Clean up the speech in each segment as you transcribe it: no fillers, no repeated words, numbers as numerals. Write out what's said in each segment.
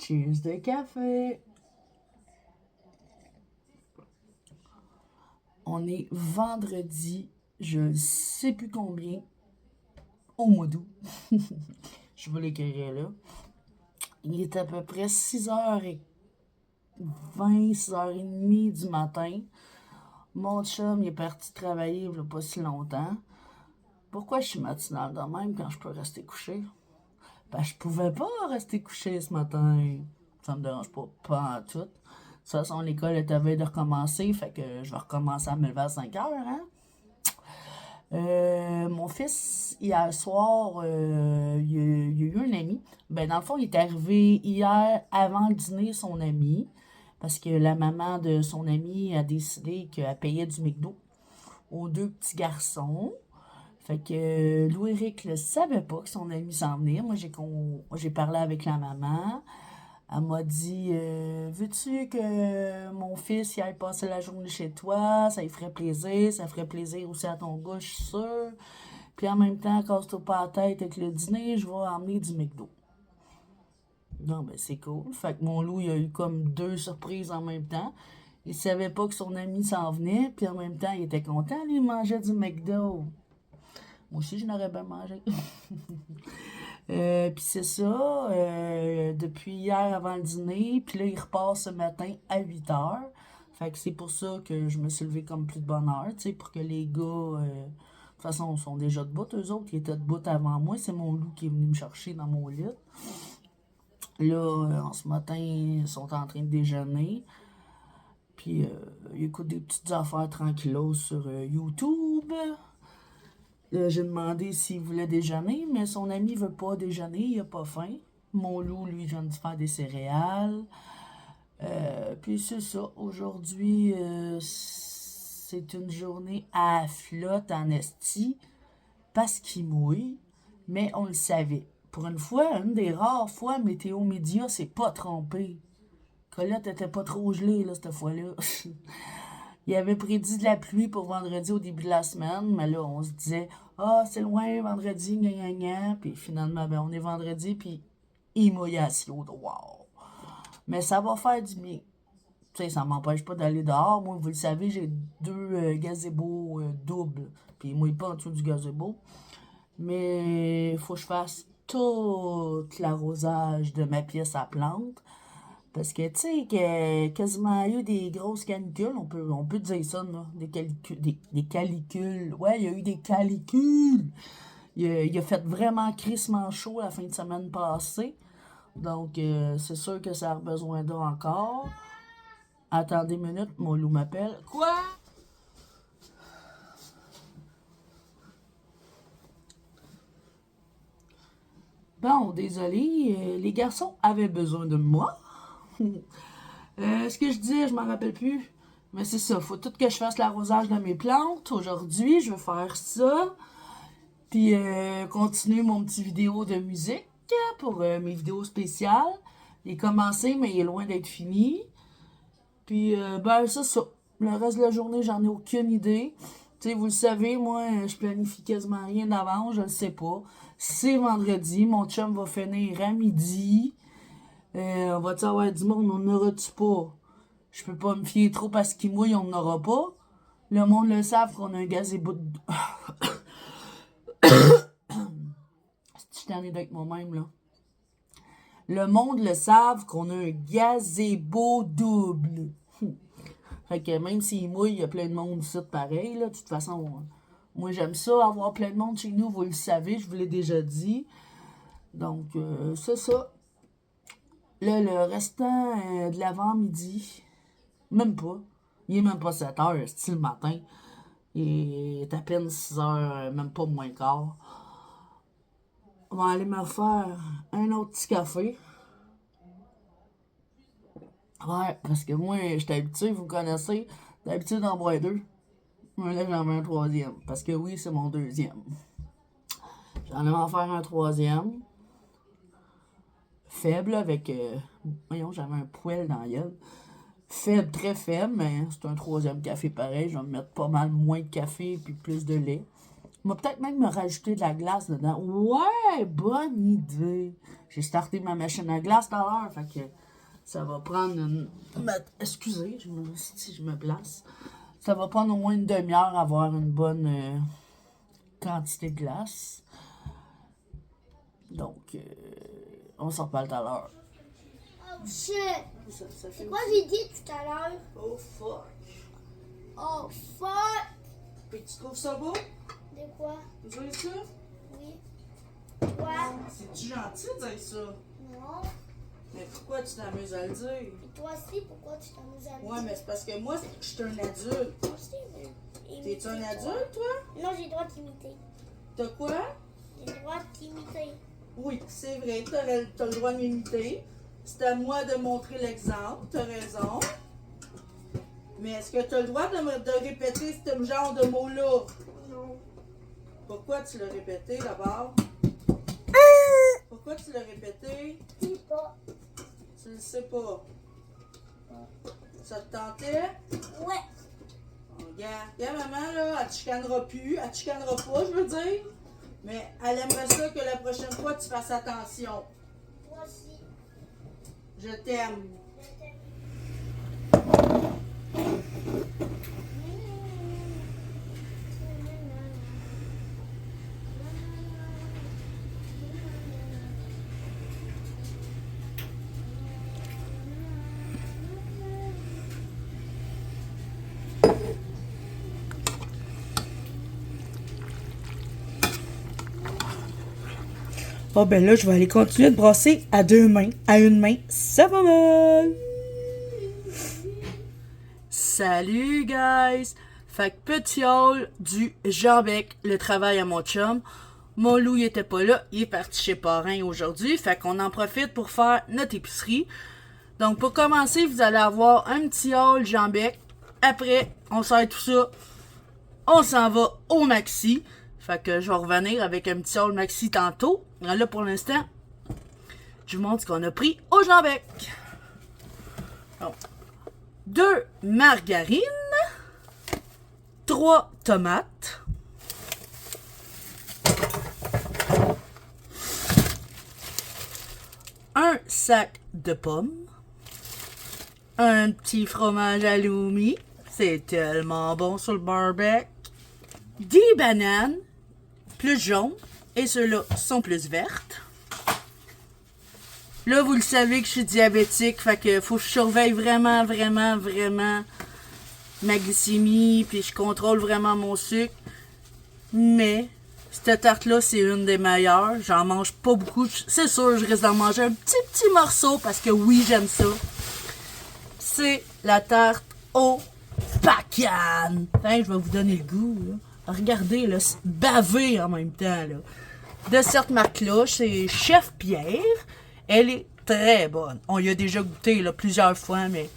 Cheers de café. On est vendredi, je ne sais plus combien, au mois d'août. Je vais l'écrire là. Il est à peu près 6h20, 6h30 du matin. Mon chum il est parti travailler il n'y a pas si longtemps. Pourquoi je suis matinale de même quand je peux rester couché? Ben, je pouvais pas rester couché ce matin. Ça me dérange pas en tout. De toute façon, l'école est à veille de recommencer, fait que je vais recommencer à me lever à 5 heures, hein? Mon fils, hier soir, il y a eu un ami. Ben, dans le fond, il est arrivé hier avant le dîner, son ami, parce que la maman de son ami a décidé qu'elle payait du McDo aux deux petits garçons. Fait que Louis-Éric ne savait pas que son ami s'en venait. Moi, j'ai parlé avec la maman. Elle m'a dit veux-tu que mon fils y aille passer la journée chez toi? Ça lui ferait plaisir. Ça ferait plaisir aussi à ton gars, je suis sûre. Puis en même temps, casse-toi pas la tête avec le dîner, je vais emmener du McDo. Non, ben c'est cool. Fait que mon loup, il a eu comme deux surprises en même temps. Il savait pas que son ami s'en venait, puis en même temps, il était content, lui, il mangeait du McDo. Moi aussi, je n'aurais pas mangé. Puis c'est ça, depuis hier avant le dîner, puis là, il repart ce matin à 8h. Fait que c'est pour ça que je me suis levée comme plus de bonne heure, tu sais, pour que les gars, de toute façon, sont déjà debout, eux autres, ils étaient debout avant moi. C'est mon loup qui est venu me chercher dans mon lit. Là, en ce matin, ils sont en train de déjeuner. Puis, ils écoutent des petites affaires tranquillos sur YouTube. J'ai demandé s'il voulait déjeuner, mais son ami veut pas déjeuner, il a pas faim. Mon loup, lui, vient de faire des céréales. Puis c'est ça, aujourd'hui, c'est une journée à flotte en esti, parce qu'il mouille, mais on le savait. Pour une fois, une des rares fois, Météo Média s'est pas trompé. Colette était pas trop gelée, là, cette fois-là. Il avait prédit de la pluie pour vendredi au début de la semaine, mais là, on se disait, ah, c'est loin, vendredi, gna gna gna. Puis finalement, ben, on est vendredi, puis il mouille assis au wow. Mais ça va faire du bien. Tu sais, ça m'empêche pas d'aller dehors. Moi, vous le savez, j'ai deux gazebos doubles. Puis il mouille pas en dessous du gazebo. Mais il faut que je fasse tout l'arrosage de ma pièce à plantes. Parce que, tu sais, quasiment eu des grosses canicules, on peut dire ça, là, des calicules. Ouais, il y a eu des calicules. Il a fait vraiment crissement chaud la fin de semaine passée. Donc, c'est sûr que ça a besoin d'eau encore. Attendez une minute, mon loup m'appelle. Quoi? Bon, désolé, les garçons avaient besoin de moi. Ce que je dis, je m'en rappelle plus. Mais c'est ça, faut tout que je fasse l'arrosage de mes plantes. Aujourd'hui, je vais faire ça. Puis continuer mon petit vidéo de musique pour mes vidéos spéciales. Il est commencé, mais il est loin d'être fini. Puis, ben, c'est ça. Le reste de la journée, j'en ai aucune idée. Tu sais, vous le savez, moi, je planifie quasiment rien d'avance, je le sais pas. C'est vendredi, mon chum va finir à midi. On va-tu avoir du monde, on n'aura-tu pas? Je peux pas me fier trop parce qu'il mouille, on n'aura pas. Le monde le savent qu'on a un gazebo de... Je t'en ai d'être moi-même, là. Le monde le savent qu'on a un gazebo double. Fait que même s'il mouille, il y a plein de monde ici, pareil, là. De toute façon, moi, j'aime ça, avoir plein de monde chez nous, vous le savez, je vous l'ai déjà dit. Donc, c'est ça. Là, le restant de l'avant-midi, même pas. Il est même pas 7 heures, c'est le matin. Il est à peine 6 heures, même pas moins quart. On va aller me faire un autre petit café. Ouais, parce que moi, j'étais habitué, vous connaissez, d'habitude d'en boire deux. Mais là, j'en veux un troisième. Parce que oui, c'est mon deuxième. J'en ai en faire un troisième. Faible avec. Voyons, j'avais un poêle dans la gueule. Faible, très faible, mais c'est un troisième café pareil. Je vais me mettre pas mal moins de café et puis plus de lait. On va peut-être même me rajouter de la glace dedans. Ouais, bonne idée. J'ai starté ma machine à glace tout à l'heure, fait que ça va prendre une... Excusez, si je me place. Ça va prendre au moins une demi-heure à avoir une bonne quantité de glace. Donc, on s'en reparle tout à l'heure. Oh shit! Ça C'est quoi j'ai dit tout à l'heure? Oh fuck. Oh fuck! Puis tu trouves ça beau? De quoi? Dire ça? Oui. Quoi? C'est-tu gentil de dire ça? Non. Mais pourquoi tu t'amuses à le dire? Et toi aussi, pourquoi tu t'amuses à le Ouais, dire? mais c'est parce que moi, je suis un adulte. Moi aussi, mais imiter T'es-tu un toi. adulte, toi? Non, j'ai le droit d'imiter. T'as quoi? J'ai le droit d'imiter. Oui, c'est vrai, t'as le droit de m'imiter. C'est à moi de montrer l'exemple, t'as raison. Mais est-ce que t'as le droit de répéter ce genre de mots-là? Non. Pourquoi tu l'as répété d'abord? Pourquoi tu l'as répété? Je sais pas. Tu le sais pas. Ça te tentait? Ouais. Regarde, maman, là, elle te chicanera plus. Elle te chicanera pas, je veux dire. Mais elle aimerait ça que la prochaine fois, tu fasses attention. Toi aussi. Je t'aime. Je t'aime. Bon, ben là, je vais aller continuer de brasser à deux mains. À une main, ça va mal. Salut, guys! Fait que petit haul du Jean-Bec, le travail à mon chum. Mon loup, il était pas là. Il est parti chez Parrain aujourd'hui. Fait qu'on en profite pour faire notre épicerie. Donc, pour commencer, vous allez avoir un petit haul Jean-Bec. Après, on sort tout ça. On s'en va au Maxi. Fait que je vais revenir avec un petit haul Maxi tantôt. Là, pour l'instant, je vous montre ce qu'on a pris au Jean-Bec. Donc, 2 margarines, 3 tomates, un sac de pommes, un petit fromage halloumi, c'est tellement bon sur le barbecue, des bananes, plus jaunes, et ceux-là sont plus vertes. Là, vous le savez que je suis diabétique, fait que faut que je surveille vraiment ma glycémie, puis je contrôle vraiment mon sucre. Mais cette tarte-là, c'est une des meilleures. J'en mange pas beaucoup. C'est sûr, je risque d'en manger un petit morceau, parce que oui, j'aime ça. C'est la tarte au bacon. Hein, je vais vous donner le goût, là. Regardez, là, baver en même temps, là. De cette marque-là, c'est Chef Pierre. Elle est très bonne. On y a déjà goûté là, plusieurs fois, mais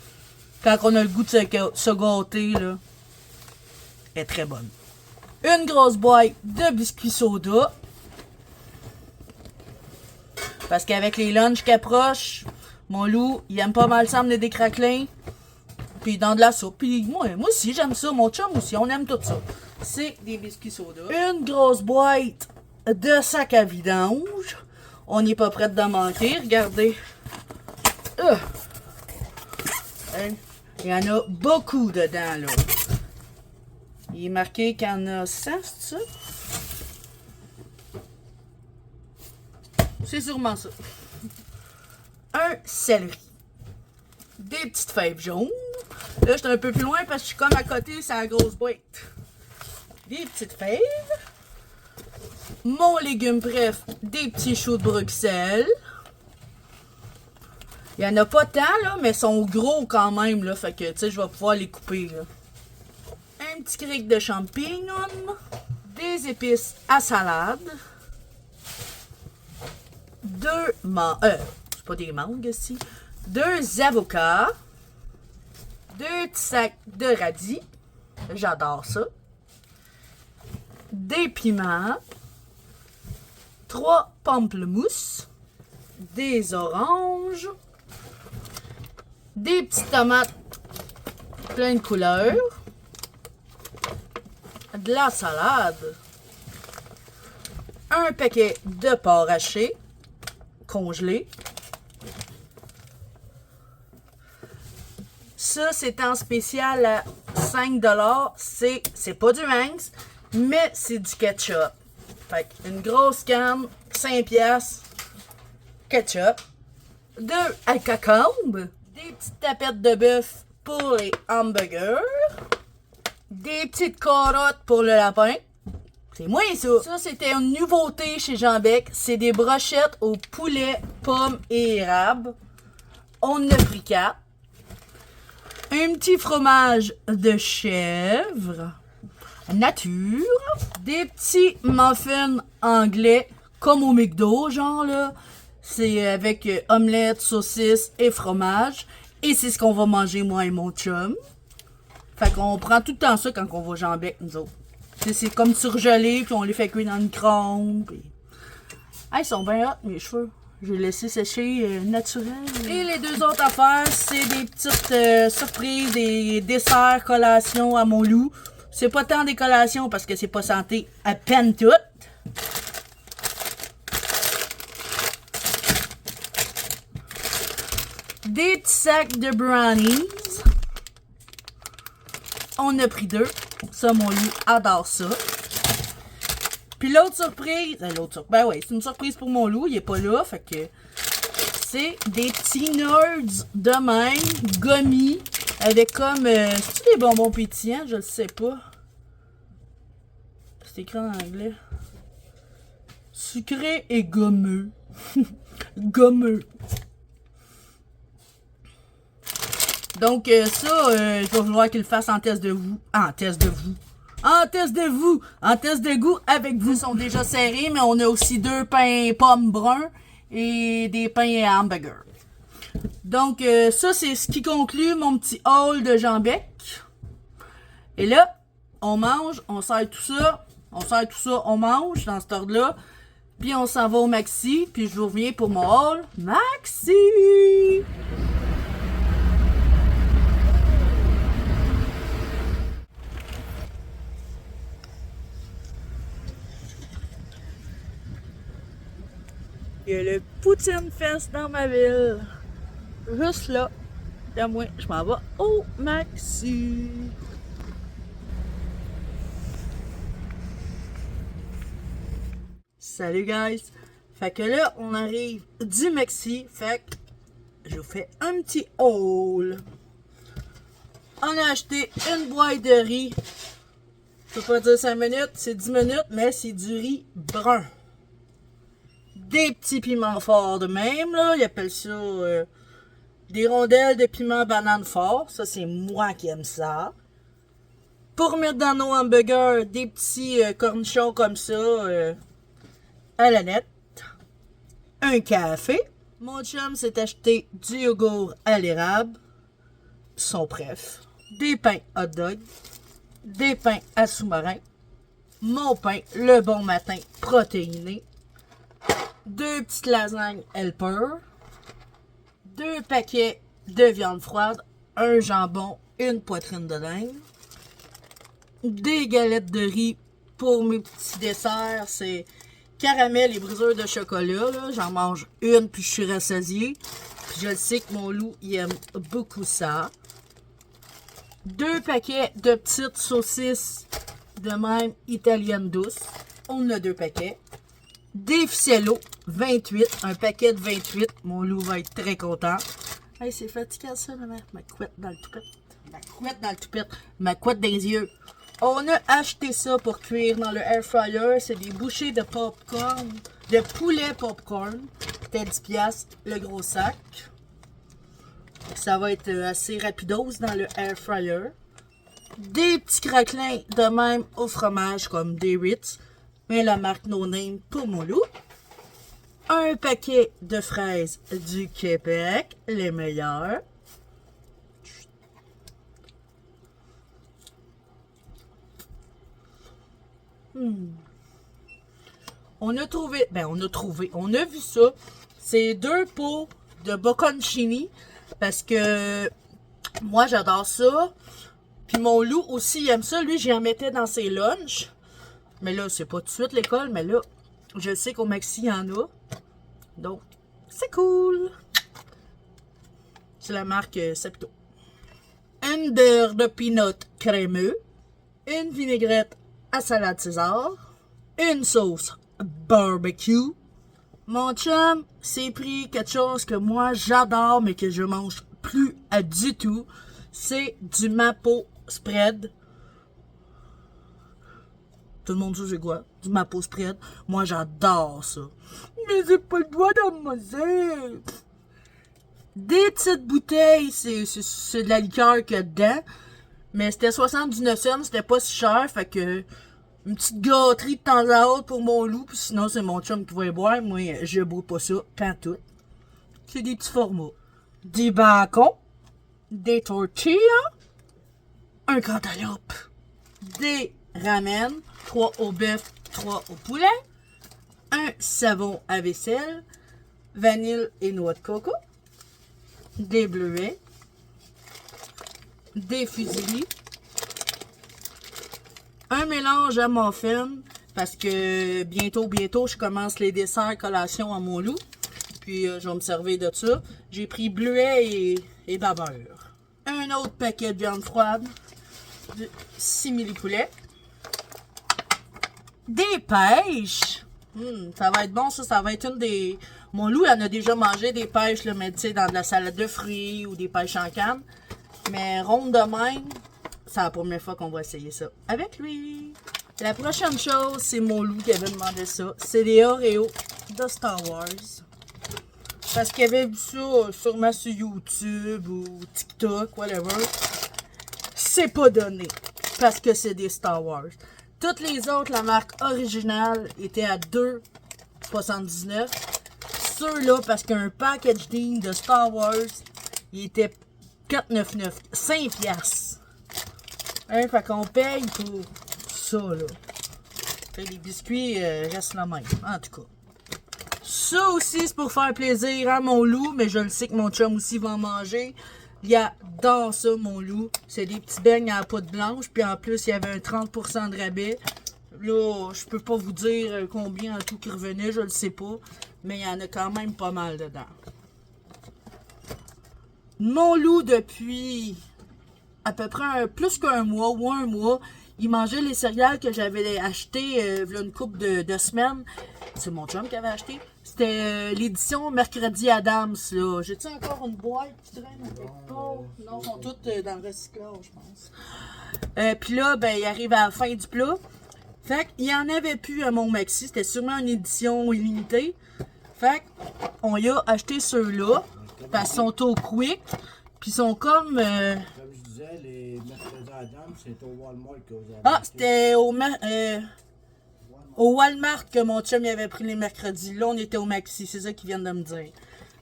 quand on a le goût de se gâter, là, elle est très bonne. Une grosse boîte de biscuits soda. Parce qu'avec les lunchs qui approchent, mon loup, il aime pas mal ça emmener des craquelins. Puis dans de la soupe. Puis moi aussi, j'aime ça. Mon chum aussi, on aime tout ça. C'est des biscuits soda. Une grosse boîte de sac à vidange. On n'est pas prêt d'en manquer. Regardez. Hein? Il y en a beaucoup dedans, là. Il est marqué qu'il y en a 100, c'est ça? C'est sûrement ça. Un céleri. Des petites fèves jaunes. Là, je suis un peu plus loin parce que je suis comme à côté, c'est la grosse boîte. Des petites fèves. Mon légume préf, des petits choux de Bruxelles. Il n'y en a pas tant, là, mais ils sont gros quand même, là. Fait que, tu sais, je vais pouvoir les couper, là. Un petit cric de champignons. Des épices à salade. 2 c'est pas des mangues, ici. 2 avocats. 2 petits sacs de radis. J'adore ça. Des piments. 3 pamplemousses. Des oranges. Des petites tomates plein de couleurs. De la salade. un paquet de porc haché, congelé. Ça, c'est en spécial à 5 $. C'est pas du Manx, mais c'est du ketchup. Fait une grosse canne, 5 piastres, ketchup. 2 alcacombes. Des petites tapettes de bœuf pour les hamburgers. Des petites carottes pour le lapin. C'est moins ça. Ça, c'était une nouveauté chez Jean-Bec. C'est des brochettes au poulet, pommes et érable. On en a pris 4. Un petit fromage de chèvre. Nature. Des petits muffins anglais, comme au McDo, genre là. C'est avec omelette, saucisse et fromage. Et c'est ce qu'on va manger, moi et mon chum. Fait qu'on prend tout le temps ça quand on va Jean-Bec, nous autres. C'est comme surgelé, puis on les fait cuire dans le micro-ondes. Puis... Ah, ils sont bien hot, mes cheveux. J'ai laissé sécher naturel. Et les 2 autres affaires, c'est des petites surprises, des desserts, collations à mon loup. C'est pas tant des collations parce que c'est pas santé à peine toutes. Des petits sacs de brownies. On a pris 2. Ça, mon loup adore ça. Puis l'autre surprise... Ben ouais, c'est une surprise pour mon loup. Il est pas là, fait que... C'est des petits nerds de même, gommis, avec comme... c'est-tu des bonbons pétillants? Je le sais pas. C'est écrit en anglais. Sucré et gommeux. Gommeux. Donc ça, il va falloir qu'il le fasse en test de vous. En test de vous. En test de vous. En test de goût avec vous. Ils sont déjà serrés, mais on a aussi 2 pains pommes bruns et des pains à hamburger. Donc ça, c'est ce qui conclut mon petit haul de Jean-Bec. Et là, on mange, on sert tout ça. On sert tout ça, on mange dans cet ordre-là. Puis on s'en va au Maxi. Puis je vous reviens pour mon haul Maxi. Il y a le Poutine Fest dans ma ville. Juste là. Et moi, je m'en vais au Maxi. Salut guys. Fait que là, on arrive du Maxi. Fait que je vous fais un petit haul. On a acheté une boîte de riz. Je peux pas dire 5 minutes, c'est 10 minutes, mais c'est du riz brun. Des petits piments forts de même, là. Ils appellent ça des rondelles de piment banane fort. Ça, c'est moi qui aime ça. Pour mettre dans nos hamburgers, des petits cornichons comme ça à la nette. Un café. Mon chum s'est acheté du yogourt à l'érable. Son préf. Des pains hot dog. Des pains à sous-marin. Mon pain, le bon matin, protéiné. 2 petites lasagnes Helper, 2 paquets de viande froide, un jambon, une poitrine de dinde, des galettes de riz pour mes petits desserts, c'est caramel et brisure de chocolat, j'en mange une puis je suis rassasiée, puis je sais que mon loup il aime beaucoup ça. 2 paquets de petites saucisses de même italienne douce, on a 2 paquets. Des ficellos, 28, un paquet de 28. Mon loup va être très content. Hey, c'est fatigant ça, ma couette dans le toupette. Ma couette dans le toupette. Ma couette dans les yeux. On a acheté ça pour cuire dans le air fryer. C'est des bouchées de popcorn, de poulet popcorn. C'était 10 piastres le gros sac. Ça va être assez rapidos dans le air fryer. Des petits craquelins de même au fromage comme des Ritz. Mais la marque No Name pour mon loup. Un paquet de fraises du Québec, les meilleures. On a vu ça. C'est 2 pots de bocconcini parce que moi j'adore ça. Puis mon loup aussi il aime ça. Lui, j'y en mettais dans ses lunchs. Mais là, c'est pas tout de suite l'école, mais là, Je sais qu'au Maxi, il y en a. Donc, c'est cool. C'est la marque Septo. Une beurre de peanut crémeux. Une vinaigrette à salade César. Une sauce barbecue. Mon chum s'est pris quelque chose que moi j'adore mais que je mange plus du tout. C'est du Mapo spread. Tout le monde sait c'est quoi? Du Mapo spread. Moi j'adore ça. Mais j'ai pas le droit d'en manger. Des petites bouteilles, c'est de la liqueur qu'il y a dedans. Mais c'était 79 cents, c'était pas si cher. Fait que une petite gâterie de temps à autre pour mon loup. Puis sinon, c'est mon chum qui va y boire. Moi, je bois pas ça, pantoute. C'est des petits formats. Des bacon. Des tortillas. Un cantaloupe. Des ramen. 3 au bœuf, 3 au poulet. Un savon à vaisselle. Vanille et noix de coco. Des bleuets. Des fusillis. Un mélange à muffin, parce que bientôt, je commence les desserts collation à mon loup. Puis, je vais me servir de ça. J'ai pris bleuet et beurre. Un autre paquet de viande froide. De 6 millipoulet. Des pêches. Ça va être bon, ça va être une des... Mon loup, il en a déjà mangé des pêches, là, mais tu sais, dans de la salade de fruits ou des pêches en canne. Mais ronde de même, c'est la première fois qu'on va essayer ça avec lui. La prochaine chose, c'est mon loup qui avait demandé ça. C'est les Oreos de Star Wars. Parce qu'il avait vu ça sûrement sur YouTube ou TikTok, whatever. C'est pas donné. Parce que c'est des Star Wars. Toutes les autres, la marque originale, était à 2,79. Ceux-là, parce qu'un package deal de Star Wars, il était 4,99. 5 piastres. Hein, fait qu'on paye pour ça, là. Fait les biscuits restent la même, en tout cas. Ça aussi, c'est pour faire plaisir à mon loup, mais je le sais que mon chum aussi va en manger. Il adore ça, mon loup. C'est des petits beignes à la poudre blanche, puis en plus, il y avait un 30% de rabais. Là, je peux pas vous dire combien en tout qui revenait, je le sais pas. Mais il y en a quand même pas mal dedans. Mon loup, depuis à peu près plus qu'un mois ou un mois, il mangeait les céréales que j'avais achetées il y a une couple de semaines. C'est mon chum qui avait acheté. C'était l'édition Mercredi Adams, là. J'ai-tu encore une boîte qui traîne à quelque part? Non, elles sont toutes dans le recyclage, je pense. Puis là, ben, il arrive à la fin du plat. Fait qu'il y en avait plus à mon maxi. C'était sûrement une édition illimitée. Fait qu'on y a acheté ceux-là. Parce qu'ils sont au Quick. Puis ils sont comme... Comme je disais, les Mercredi Adams, c'est au Walmart que vous avez Ah, acheté. c'était au Walmart que mon chum y avait pris les mercredis. Là, on était au Maxi. C'est ça qu'ils viennent de me dire.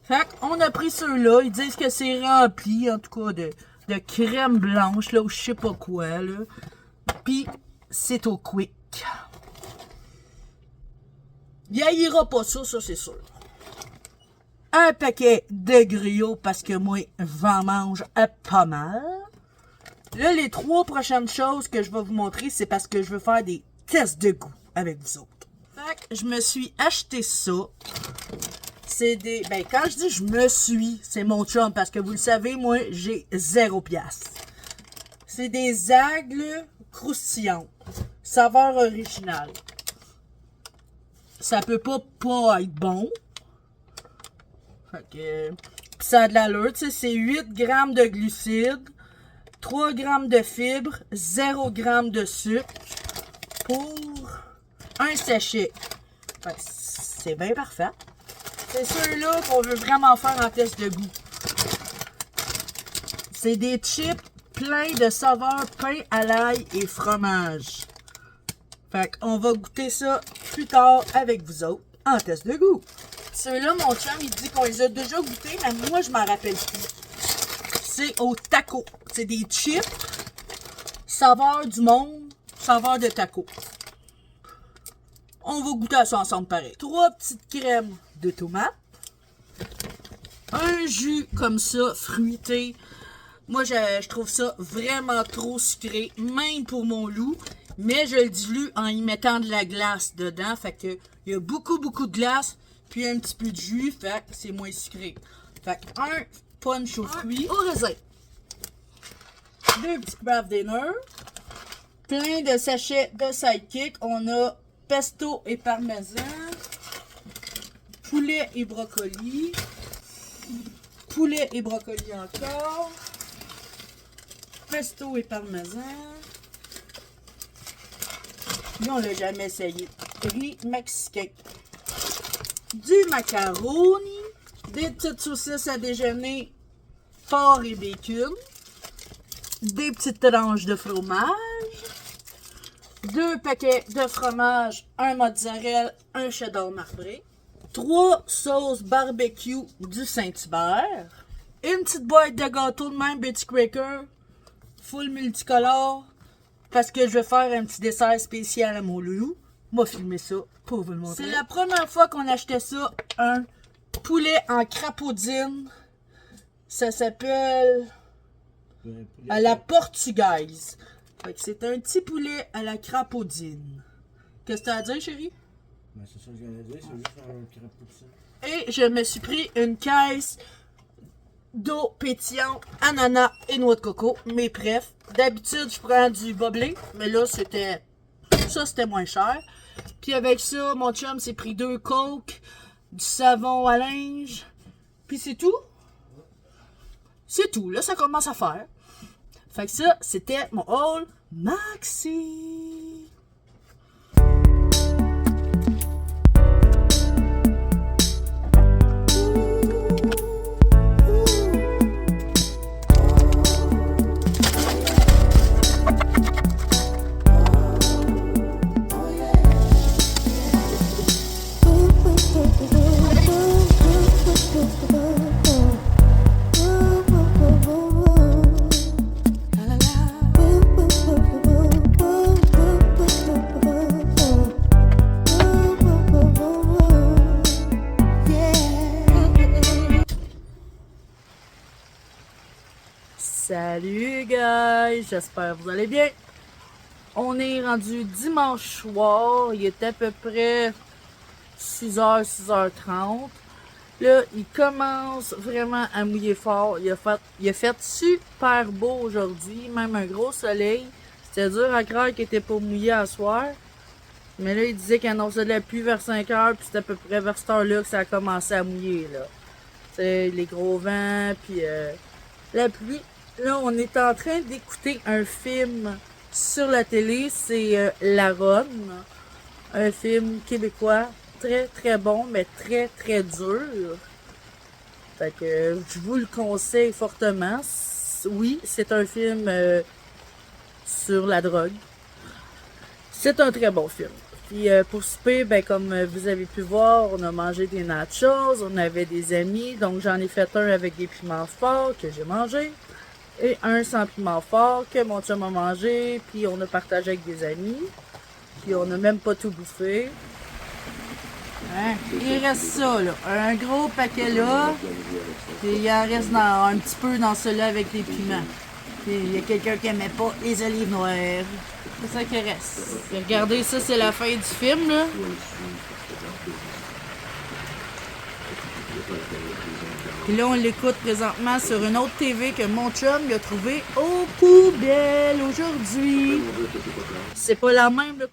Fait qu'on a pris ceux-là. Ils disent que c'est rempli, en tout cas, de crème blanche, là, ou je sais pas quoi, là. Puis, c'est au Quick. Il haïra pas ça, c'est sûr. Un paquet de griots, parce que moi, j'en mange pas mal. Là, les 3 prochaines choses que je vais vous montrer, c'est parce que je veux faire des tests de goût avec vous autres. Fait que je me suis acheté ça. C'est des... Ben, quand je dis je me suis, c'est mon chum, parce que vous le savez, moi, j'ai 0 piastres. C'est des aigles croustillantes. Saveur originale. Ça peut pas être bon. Fait que... Pis ça a de l'allure, tu sais, c'est 8 grammes de glucides, 3 grammes de fibres, 0 grammes de sucre pour un sachet. Fait que c'est bien parfait. C'est ceux-là qu'on veut vraiment faire en test de goût. C'est des chips pleins de saveurs pain à l'ail et fromage. Fait qu'on va goûter ça plus tard avec vous autres en test de goût. Ceux-là, mon chum, il dit qu'on les a déjà goûtés, mais moi, je m'en rappelle plus. C'est au taco. C'est des chips, saveur du monde, saveur de taco. On va goûter à ça ensemble pareil. 3 petites crèmes de tomates. Un jus comme ça, fruité. Moi, je trouve ça vraiment trop sucré, même pour mon loup. Mais je le dilue en y mettant de la glace dedans. Fait que il y a beaucoup de glace, puis un petit peu de jus, fait que c'est moins sucré. Fait que un punch aux fruits, au raisin. 2 petits craft dinner. Plein de sachets de Sidekick. On a pesto et parmesan. Poulet et brocoli. Poulet et brocoli encore. Pesto et parmesan. Lui, on l'a jamais essayé. Riz mexicain. Du macaroni. Des petites saucisses à déjeuner. Porc et bacon. Des petites tranches de fromage. 2 paquets de fromage. Un mozzarella. Un cheddar marbré. 3 sauces barbecue du Saint-Hubert. Une petite boîte de gâteau de même Betty Cracker. Full multicolore. Parce que je vais faire un petit dessert spécial à mon loulou. M'a filmé ça pour vous le montrer. C'est la première fois qu'on achetait ça. Un poulet en crapaudine. Ça s'appelle à la portugaise. Fait que c'est un petit poulet à la crapaudine. Qu'est-ce que t'as à dire, chérie? Ben, c'est ça que je viens de dire, c'est juste un crapaudine. Et je me suis pris une caisse d'eau pétillante, ananas et noix de coco. Mes préf. D'habitude, je prends du boblé, mais là, c'était moins cher. Puis avec ça, mon chum s'est pris 2 Coke, du savon à linge. Puis c'est tout. C'est tout, là, ça commence à faire. Fait que ça, c'était mon haul maxi. Salut guys, j'espère que vous allez bien. On est rendu dimanche soir, il est à peu près 6h, 6h30. Là, il commence vraiment à mouiller fort. Il a fait super beau aujourd'hui, même un gros soleil. C'était dur à croire qu'il était pas mouillé à soir. Mais là, il disait qu'il annonçait de la pluie vers 5h, puis c'était à peu près vers cette heure-là que ça a commencé à mouiller, là. C'est les gros vents, puis la pluie. Là, on est en train d'écouter un film sur la télé, c'est La Ronde, un film québécois très très bon, mais très très dur. Fait que je vous le conseille fortement. Oui, c'est un film sur la drogue. C'est un très bon film. Puis pour souper, ben, comme vous avez pu voir, on a mangé des nachos, on avait des amis, donc j'en ai fait un avec des piments forts que j'ai mangé. Et un sans piment fort que mon chum a mangé, puis on a partagé avec des amis. Puis on n'a même pas tout bouffé. Hein? Il reste ça, là. Un gros paquet là. Puis il en reste un petit peu dans celui-là avec les piments. Puis il y a quelqu'un qui n'aimait pas les olives noires. C'est ça qui reste. Puis regardez, ça c'est la fin du film, là. Puis là, on l'écoute présentement sur une autre TV que mon chum il a trouvé aux poubelles aujourd'hui. C'est pas la même, là.